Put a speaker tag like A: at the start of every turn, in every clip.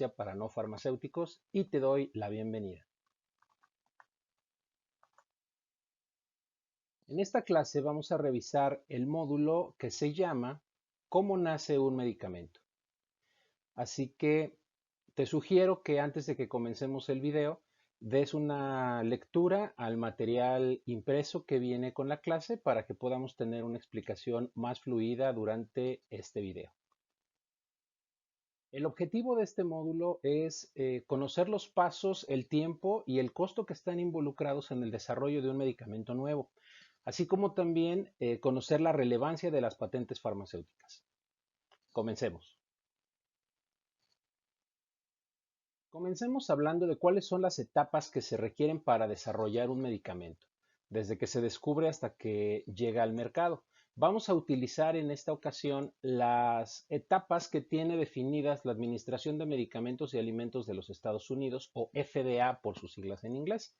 A: Farmacia para no farmacéuticos y te doy la bienvenida. En esta clase vamos a revisar el módulo que se llama ¿Cómo nace un medicamento? Así que te sugiero que antes de que comencemos el video, des una lectura al material impreso que viene con la clase para que podamos tener una explicación más fluida durante este video. El objetivo de este módulo es conocer los pasos, el tiempo y el costo que están involucrados en el desarrollo de un medicamento nuevo, así como también conocer la relevancia de las patentes farmacéuticas. Comencemos. Comencemos hablando de cuáles son las etapas que se requieren para desarrollar un medicamento, desde que se descubre hasta que llega al mercado. Vamos a utilizar en esta ocasión las etapas que tiene definidas la Administración de Medicamentos y Alimentos de los Estados Unidos, o FDA por sus siglas en inglés.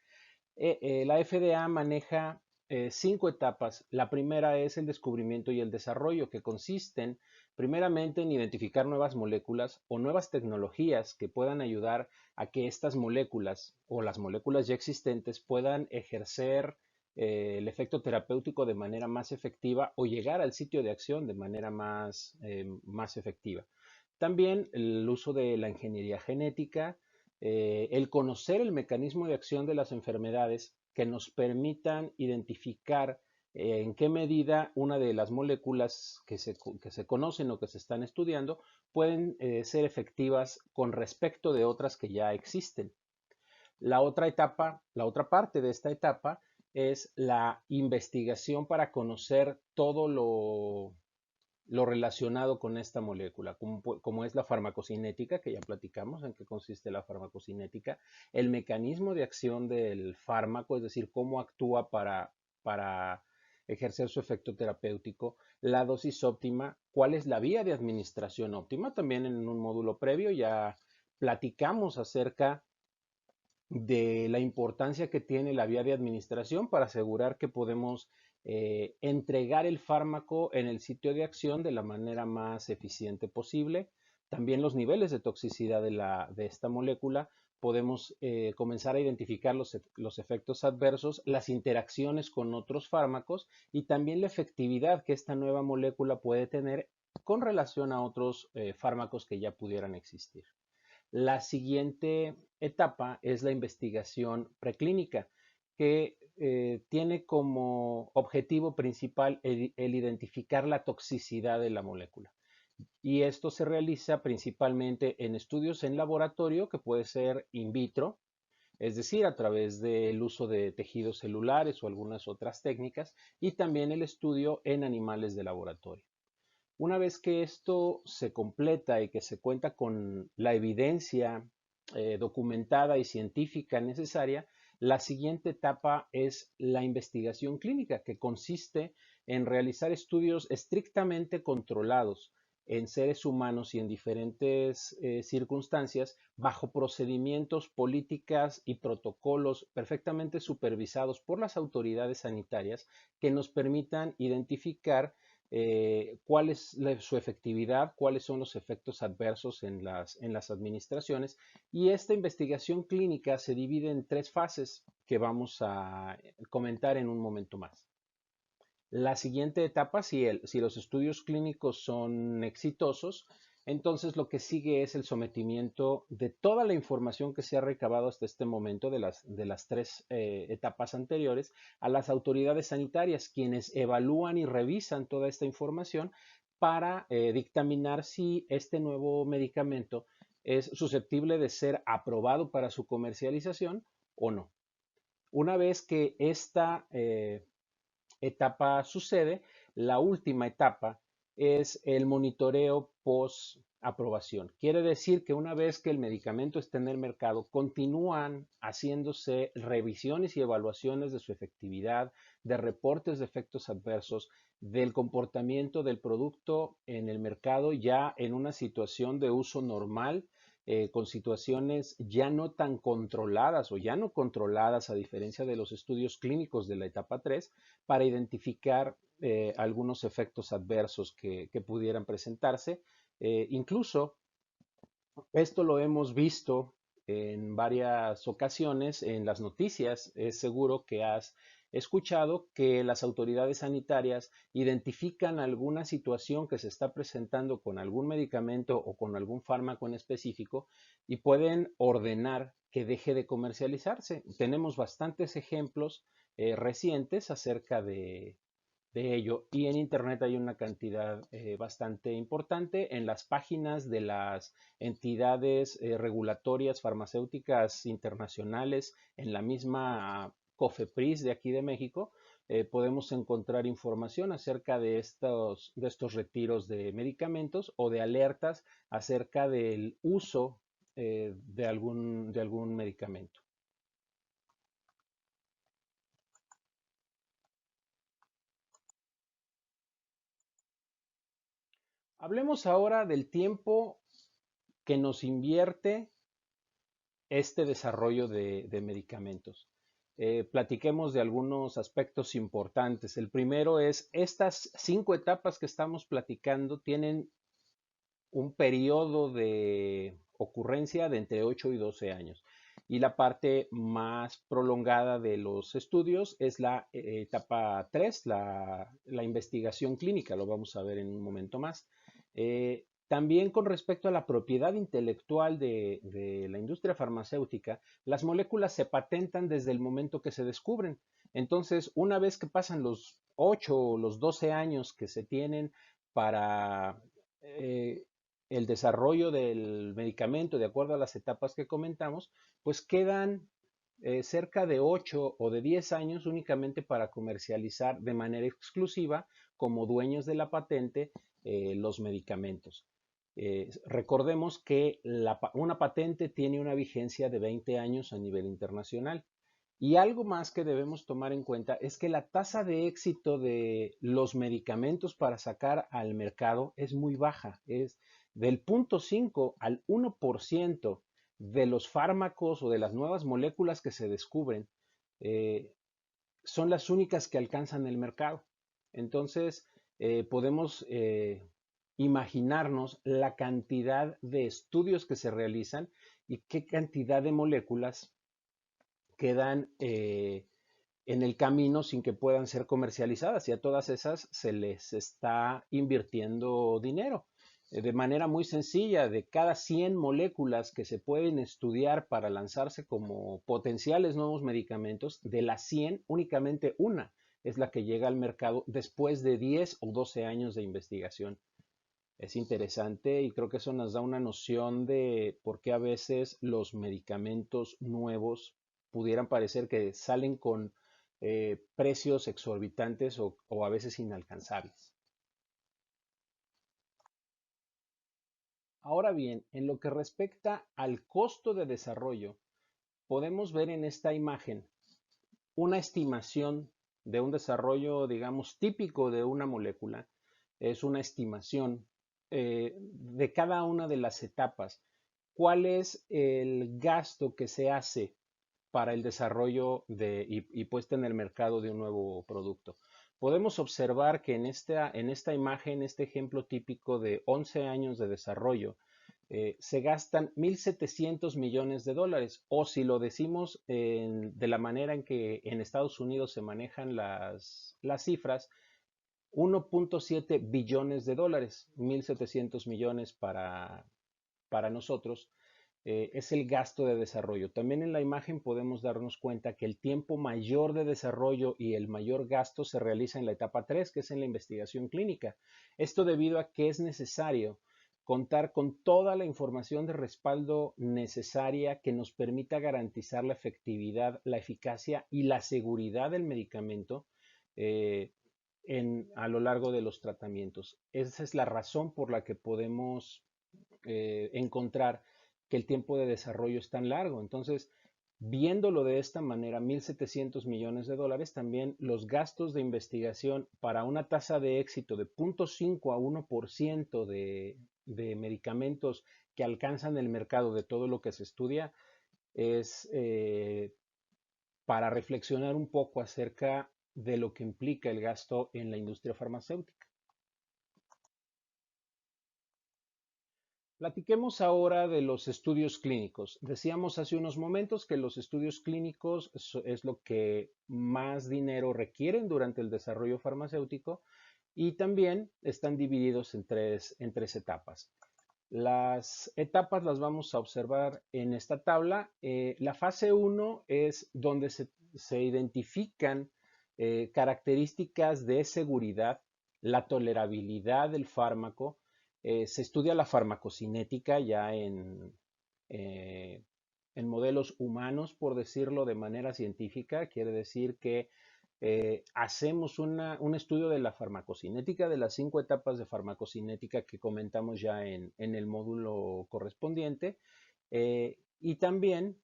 A: La FDA maneja 5 etapas. La primera es el descubrimiento y el desarrollo, que consisten primeramente en identificar nuevas moléculas o nuevas tecnologías que puedan ayudar a que estas moléculas o las moléculas ya existentes puedan ejercer el efecto terapéutico de manera más efectiva o llegar al sitio de acción de manera más efectiva. También el uso de la ingeniería genética, el conocer el mecanismo de acción de las enfermedades que nos permitan identificar en qué medida una de las moléculas que se conocen o que se están estudiando pueden ser efectivas con respecto de otras que ya existen. La otra etapa, la otra parte de esta etapa es la investigación para conocer todo lo relacionado con esta molécula, como es la farmacocinética, que ya platicamos en qué consiste la farmacocinética, el mecanismo de acción del fármaco, es decir, cómo actúa para ejercer su efecto terapéutico, la dosis óptima, cuál es la vía de administración óptima. También en un módulo previo ya platicamos acerca de la importancia que tiene la vía de administración para asegurar que podemos entregar el fármaco en el sitio de acción de la manera más eficiente posible. También los niveles de toxicidad de esta molécula. Podemos comenzar a identificar los efectos adversos, las interacciones con otros fármacos y también la efectividad que esta nueva molécula puede tener con relación a otros fármacos que ya pudieran existir. La siguiente etapa es la investigación preclínica, que tiene como objetivo principal el identificar la toxicidad de la molécula. Y esto se realiza principalmente en estudios en laboratorio, que puede ser in vitro, es decir, a través del uso de tejidos celulares o algunas otras técnicas, y también el estudio en animales de laboratorio. Una vez que esto se completa y que se cuenta con la evidencia documentada y científica necesaria, la siguiente etapa es la investigación clínica, que consiste en realizar estudios estrictamente controlados en seres humanos y en diferentes circunstancias bajo procedimientos, políticas y protocolos perfectamente supervisados por las autoridades sanitarias que nos permitan identificar cuál es su efectividad, cuáles son los efectos adversos en las administraciones. Y esta investigación clínica se divide en 3 fases que vamos a comentar en un momento más. La siguiente etapa, si los estudios clínicos son exitosos, entonces lo que sigue es el sometimiento de toda la información que se ha recabado hasta este momento de las 3 etapas anteriores a las autoridades sanitarias, quienes evalúan y revisan toda esta información para dictaminar si este nuevo medicamento es susceptible de ser aprobado para su comercialización o no. Una vez que esta etapa sucede, la última etapa es el monitoreo post aprobación. Quiere decir que una vez que el medicamento está en el mercado, continúan haciéndose revisiones y evaluaciones de su efectividad, de reportes de efectos adversos, del comportamiento del producto en el mercado ya en una situación de uso normal, con situaciones ya no tan controladas o ya no controladas a diferencia de los estudios clínicos de la etapa 3, para identificar algunos efectos adversos que pudieran presentarse. Incluso Esto lo hemos visto en varias ocasiones en las noticias. Es seguro que has escuchado que las autoridades sanitarias identifican alguna situación que se está presentando con algún medicamento o con algún fármaco en específico y pueden ordenar que deje de comercializarse. Tenemos bastantes ejemplos recientes acerca de ello. Y en Internet hay una cantidad bastante importante en las páginas de las entidades regulatorias farmacéuticas internacionales, en la misma COFEPRIS de aquí de México. Podemos encontrar información acerca de estos retiros de medicamentos o de alertas acerca del uso de algún medicamento. Hablemos ahora del tiempo que nos invierte este desarrollo de medicamentos. Platiquemos de algunos aspectos importantes. El primero es, estas 5 etapas que estamos platicando tienen un periodo de ocurrencia de entre 8 y 12 años. Y la parte más prolongada de los estudios es la etapa 3, la investigación clínica, lo vamos a ver en un momento más. También con respecto a la propiedad intelectual de la industria farmacéutica, las moléculas se patentan desde el momento que se descubren. Entonces, una vez que pasan los 8 o los 12 años que se tienen para el desarrollo del medicamento de acuerdo a las etapas que comentamos, pues quedan cerca de 8 o de 10 años únicamente para comercializar de manera exclusiva como dueños de la patente los medicamentos. Recordemos que una patente tiene una vigencia de 20 años a nivel internacional. Y algo más que debemos tomar en cuenta es que la tasa de éxito de los medicamentos para sacar al mercado es muy baja. Es del 0,5 al 1% de los fármacos o de las nuevas moléculas que se descubren eh, son las únicas que alcanzan el mercado. Entonces, podemos imaginarnos la cantidad de estudios que se realizan y qué cantidad de moléculas quedan en el camino sin que puedan ser comercializadas y a todas esas se les está invirtiendo dinero. De manera muy sencilla, de cada 100 moléculas que se pueden estudiar para lanzarse como potenciales nuevos medicamentos, de las 100 únicamente una es la que llega al mercado después de 10 o 12 años de investigación. Es interesante y creo que eso nos da una noción de por qué a veces los medicamentos nuevos pudieran parecer que salen con precios exorbitantes o a veces inalcanzables. Ahora bien, en lo que respecta al costo de desarrollo, podemos ver en esta imagen una estimación de un desarrollo, digamos, típico de una molécula. Es una estimación de cada una de las etapas. ¿Cuál es el gasto que se hace para el desarrollo y puesta en el mercado de un nuevo producto? Podemos observar que en esta imagen, este ejemplo típico de 11 años de desarrollo, se gastan 1.700 millones de dólares, o si lo decimos de la manera en que en Estados Unidos se manejan las cifras, 1.7 billones de dólares, 1.700 millones para nosotros, es el gasto de desarrollo. También en la imagen podemos darnos cuenta que el tiempo mayor de desarrollo y el mayor gasto se realiza en la etapa 3, que es en la investigación clínica. Esto debido a que es necesario contar con toda la información de respaldo necesaria que nos permita garantizar la efectividad, la eficacia y la seguridad del medicamento eh, a lo largo de los tratamientos. Esa es la razón por la que podemos encontrar que el tiempo de desarrollo es tan largo. Entonces, viéndolo de esta manera, 1.700 millones de dólares, también los gastos de investigación para una tasa de éxito de 0,5 a 1% de medicamentos que alcanzan el mercado de todo lo que se estudia, es para reflexionar un poco acerca de lo que implica el gasto en la industria farmacéutica. Platiquemos ahora de los estudios clínicos. Decíamos hace unos momentos que los estudios clínicos es lo que más dinero requieren durante el desarrollo farmacéutico y también están divididos en tres etapas. Las etapas las vamos a observar en esta tabla. La fase uno es donde se identifican características de seguridad, la tolerabilidad del fármaco. Se estudia la farmacocinética ya eh, en modelos humanos, por decirlo de manera científica. Quiere decir que hacemos un estudio de la farmacocinética, de las 5 etapas de farmacocinética que comentamos ya en el módulo correspondiente. Y también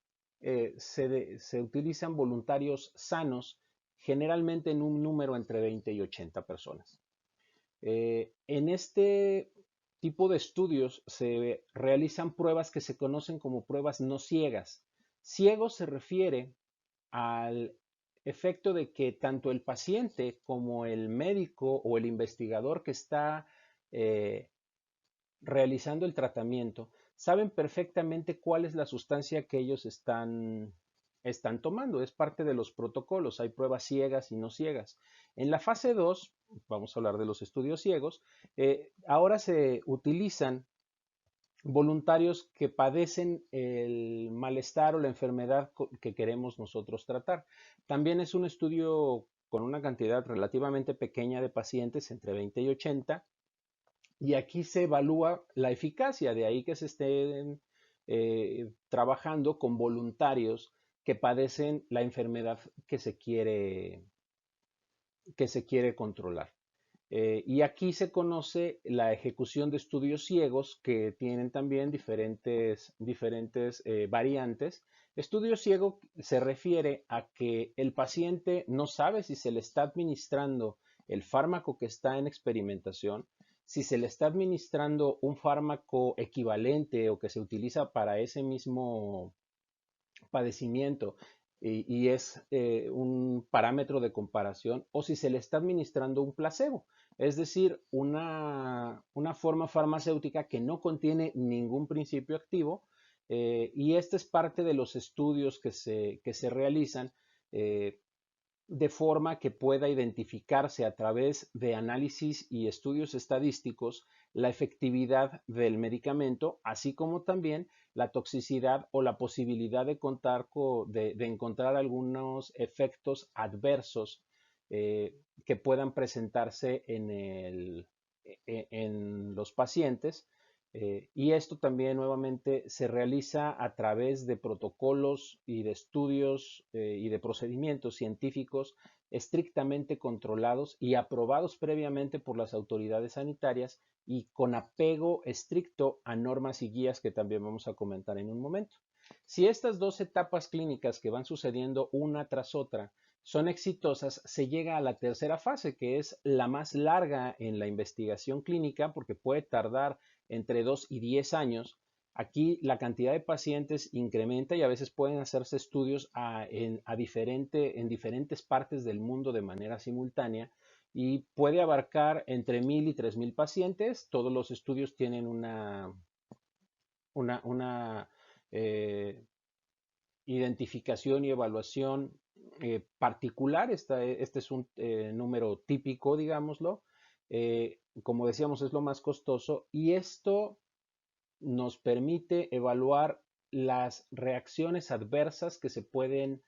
A: se utilizan voluntarios sanos, generalmente en un número entre 20 y 80 personas. En este tipo de estudios se realizan pruebas que se conocen como pruebas no ciegas. Ciego se refiere al efecto de que tanto el paciente como el médico o el investigador que está eh, realizando el tratamiento saben perfectamente cuál es la sustancia que ellos están tomando. Es parte de los protocolos. Hay pruebas ciegas y no ciegas. En la fase 2, vamos a hablar de los estudios ciegos, ahora se utilizan voluntarios que padecen el malestar o la enfermedad que queremos nosotros tratar. También es un estudio con una cantidad relativamente pequeña de pacientes, entre 20 y 80, y aquí se evalúa la eficacia, de ahí que se estén trabajando con voluntarios que padecen la enfermedad que se quiere controlar. Y aquí se conoce la ejecución de estudios ciegos que tienen también diferentes variantes. Estudio ciego se refiere a que el paciente no sabe si se le está administrando el fármaco que está en experimentación, si se le está administrando un fármaco equivalente o que se utiliza para ese mismo padecimiento y es un parámetro de comparación, o si se le está administrando un placebo, es decir, una forma farmacéutica que no contiene ningún principio activo, y este es parte de los estudios que se realizan eh, de forma que pueda identificarse a través de análisis y estudios estadísticos la efectividad del medicamento, así como también la toxicidad o la posibilidad de encontrar algunos efectos adversos que puedan presentarse en los pacientes. Y esto también nuevamente se realiza a través de protocolos y de estudios y de procedimientos científicos estrictamente controlados y aprobados previamente por las autoridades sanitarias y con apego estricto a normas y guías que también vamos a comentar en un momento. Si estas 2 etapas clínicas que van sucediendo una tras otra son exitosas, se llega a la tercera fase, que es la más larga en la investigación clínica, porque puede tardar entre 2 y 10 años. Aquí la cantidad de pacientes incrementa y a veces pueden hacerse estudios en diferentes partes del mundo de manera simultánea y puede abarcar entre 1,000 y 3,000 pacientes. Todos los estudios tienen una eh, identificación y evaluación particular. Este es un número típico, digámoslo. Como decíamos, es lo más costoso y esto nos permite evaluar las reacciones adversas que se pueden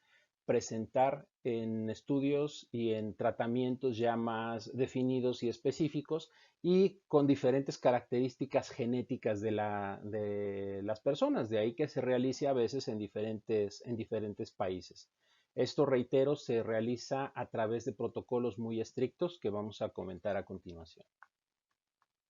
A: presentar en estudios y en tratamientos ya más definidos y específicos y con diferentes características genéticas de las personas. De ahí que se realice a veces en diferentes países. Esto, reitero, se realiza a través de protocolos muy estrictos que vamos a comentar a continuación.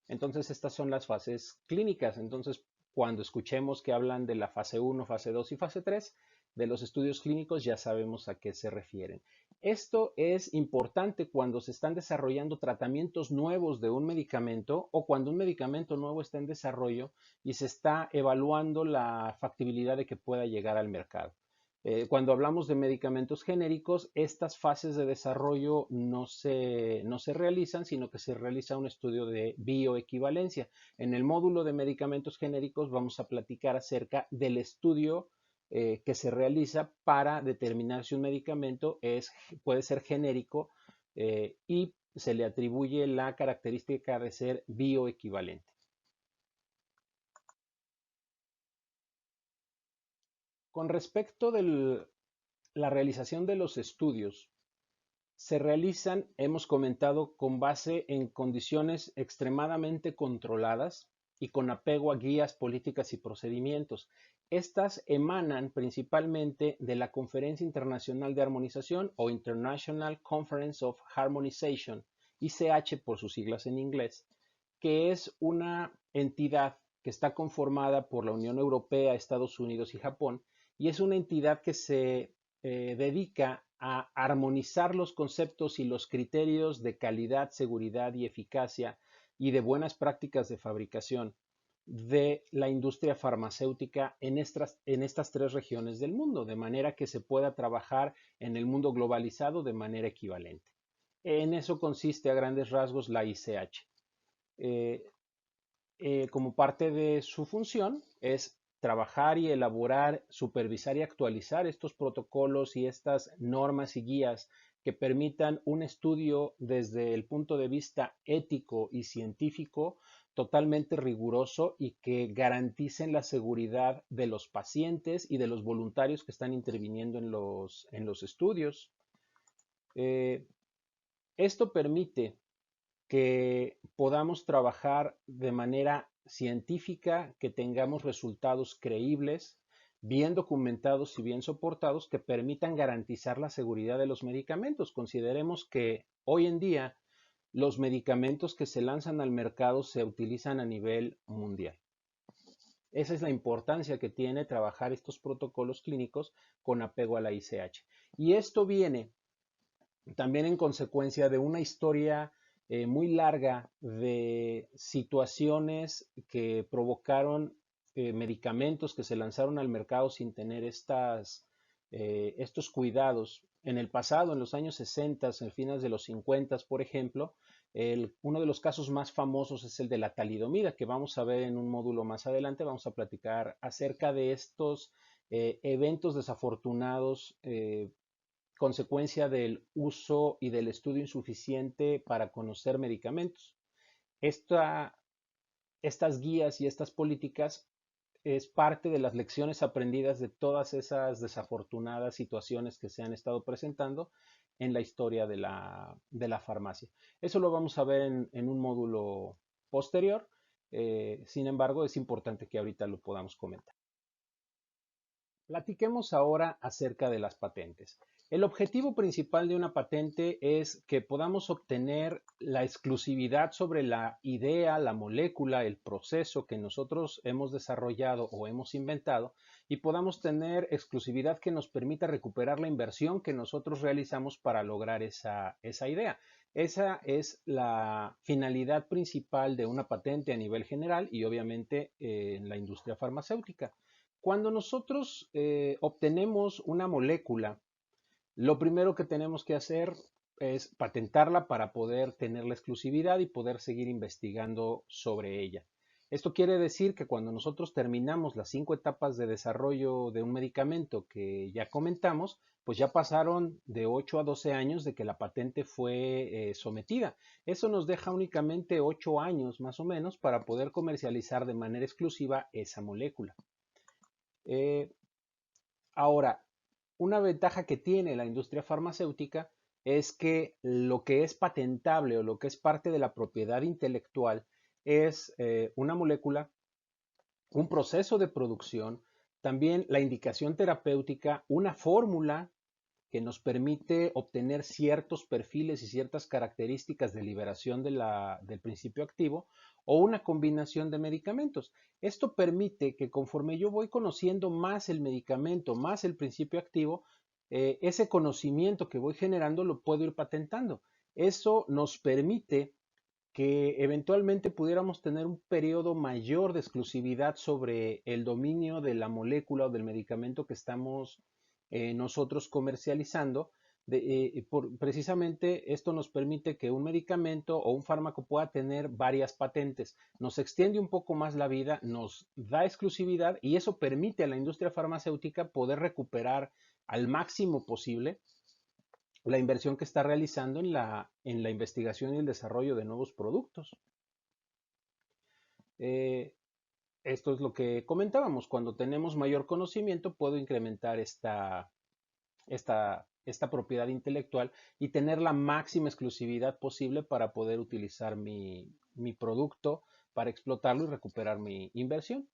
A: Entonces, estas son las fases clínicas. Entonces, cuando escuchemos que hablan de la fase 1, fase 2 y fase 3 de los estudios clínicos, ya sabemos a qué se refieren. Esto es importante cuando se están desarrollando tratamientos nuevos de un medicamento o cuando un medicamento nuevo está en desarrollo y se está evaluando la factibilidad de que pueda llegar al mercado. Cuando hablamos de medicamentos genéricos, estas fases de desarrollo no se realizan, sino que se realiza un estudio de bioequivalencia. En el módulo de medicamentos genéricos vamos a platicar acerca del estudio que se realiza para determinar si un medicamento puede ser genérico y se le atribuye la característica de ser bioequivalente. Con respecto de la realización de los estudios, se realizan, hemos comentado, con base en condiciones extremadamente controladas y con apego a guías, políticas y procedimientos. Estas emanan principalmente de la Conferencia Internacional de Armonización o International Conference of Harmonization, ICH por sus siglas en inglés, que es una entidad que está conformada por la Unión Europea, Estados Unidos y Japón, y es una entidad que se dedica a armonizar los conceptos y los criterios de calidad, seguridad y eficacia y de buenas prácticas de fabricación de la industria farmacéutica en estas tres regiones del mundo, de manera que se pueda trabajar en el mundo globalizado de manera equivalente. En eso consiste a grandes rasgos la ICH. Eh, Como parte de su función es trabajar y elaborar, supervisar y actualizar estos protocolos y estas normas y guías que permitan un estudio desde el punto de vista ético y científico totalmente riguroso y que garanticen la seguridad de los pacientes y de los voluntarios que están interviniendo en los estudios. Eh, Esto permite que podamos trabajar de manera científica, que tengamos resultados creíbles, bien documentados y bien soportados, que permitan garantizar la seguridad de los medicamentos. Consideremos que hoy en día los medicamentos que se lanzan al mercado se utilizan a nivel mundial. Esa es la importancia que tiene trabajar estos protocolos clínicos con apego a la ICH. Y esto viene también en consecuencia de una historia muy larga de situaciones que provocaron medicamentos que se lanzaron al mercado sin tener estos cuidados. En el pasado, en los años 60, en fines de los 50, por ejemplo, uno de los casos más famosos es el de la talidomida, que vamos a ver en un módulo más adelante. Vamos a platicar acerca de estos eventos desafortunados consecuencia del uso y del estudio insuficiente para conocer medicamentos. Esta, estas guías y estas políticas es parte de las lecciones aprendidas de todas esas desafortunadas situaciones que se han estado presentando en la historia de la farmacia. Eso lo vamos a ver en un módulo posterior. Sin embargo, es importante que ahorita lo podamos comentar. Platiquemos ahora acerca de las patentes. El objetivo principal de una patente es que podamos obtener la exclusividad sobre la idea, la molécula, el proceso que nosotros hemos desarrollado o hemos inventado y podamos tener exclusividad que nos permita recuperar la inversión que nosotros realizamos para lograr esa idea. Esa es la finalidad principal de una patente a nivel general y obviamente en la industria farmacéutica. Cuando nosotros obtenemos una molécula, lo primero que tenemos que hacer es patentarla para poder tener la exclusividad y poder seguir investigando sobre ella. Esto quiere decir que cuando nosotros terminamos las 5 etapas de desarrollo de un medicamento que ya comentamos, pues ya pasaron de 8 a 12 años de que la patente fue sometida. Eso nos deja únicamente 8 años más o menos para poder comercializar de manera exclusiva esa molécula. Eh, Ahora, una ventaja que tiene la industria farmacéutica es que lo que es patentable o lo que es parte de la propiedad intelectual es una molécula, un proceso de producción, también la indicación terapéutica, una fórmula que nos permite obtener ciertos perfiles y ciertas características de liberación del principio activo o una combinación de medicamentos. Esto permite que conforme yo voy conociendo más el medicamento, más el principio activo, ese conocimiento que voy generando lo puedo ir patentando. Eso nos permite que eventualmente pudiéramos tener un periodo mayor de exclusividad sobre el dominio de la molécula o del medicamento que estamos nosotros comercializando. Precisamente esto nos permite que un medicamento o un fármaco pueda tener varias patentes, nos extiende un poco más la vida, nos da exclusividad y eso permite a la industria farmacéutica poder recuperar al máximo posible la inversión que está realizando en la investigación y el desarrollo de nuevos productos. Eh, Esto es lo que comentábamos, cuando tenemos mayor conocimiento puedo incrementar esta propiedad intelectual y tener la máxima exclusividad posible para poder utilizar mi producto, para explotarlo y recuperar mi inversión.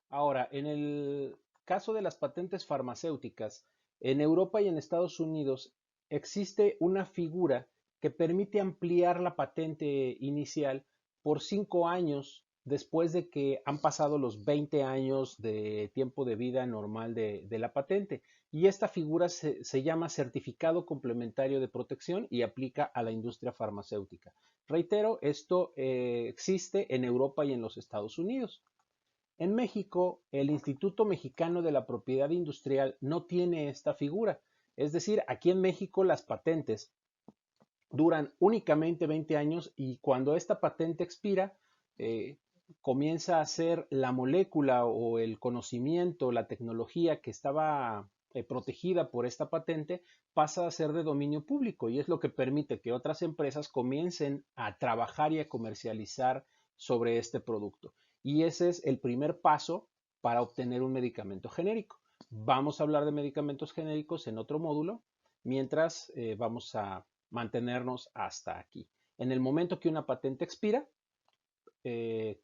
A: Ahora, en el caso de las patentes farmacéuticas, en Europa y en Estados Unidos existe una figura que permite ampliar la patente inicial por 5 años después de que han pasado los 20 años de tiempo de vida normal de la patente. Y esta figura se llama certificado complementario de protección y aplica a la industria farmacéutica. Reitero, esto existe en Europa y en los Estados Unidos. En México, el Instituto Mexicano de la Propiedad Industrial no tiene esta figura. Es decir, aquí en México las patentes duran únicamente 20 años y cuando esta patente expira, eh, comienza a ser la molécula o el conocimiento, la tecnología que estaba protegida por esta patente, pasa a ser de dominio público y es lo que permite que otras empresas comiencen a trabajar y a comercializar sobre este producto. Y ese es el primer paso para obtener un medicamento genérico. Vamos a hablar de medicamentos genéricos en otro módulo, mientras vamos a mantenernos hasta aquí. En el momento que una patente expira,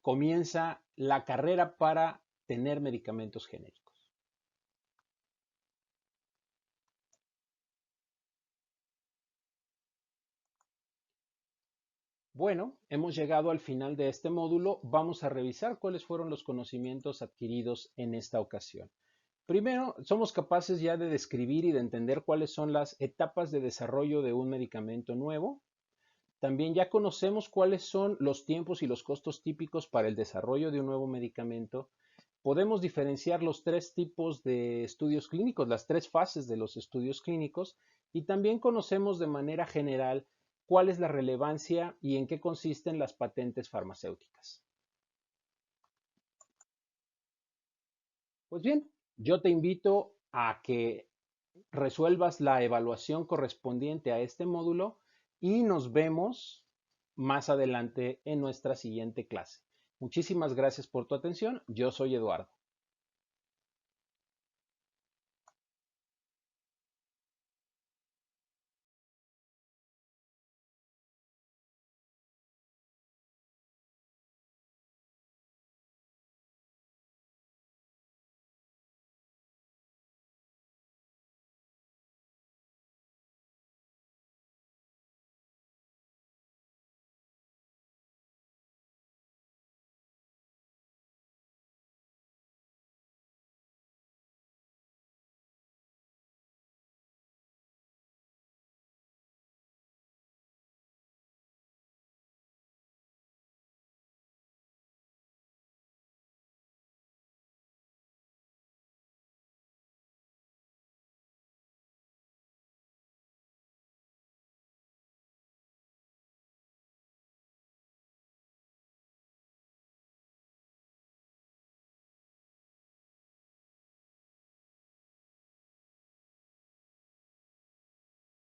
A: comienza la carrera para tener medicamentos genéricos. Bueno, hemos llegado al final de este módulo. Vamos a revisar cuáles fueron los conocimientos adquiridos en esta ocasión. Primero, somos capaces ya de describir y de entender cuáles son las etapas de desarrollo de un medicamento nuevo. También ya conocemos cuáles son los tiempos y los costos típicos para el desarrollo de un nuevo medicamento. Podemos diferenciar los tres tipos de estudios clínicos, las tres fases de los estudios clínicos, y también conocemos de manera general cuál es la relevancia y en qué consisten las patentes farmacéuticas. Pues bien, yo te invito a que resuelvas la evaluación correspondiente a este módulo y nos vemos más adelante en nuestra siguiente clase. Muchísimas gracias por tu atención. Yo soy Eduardo.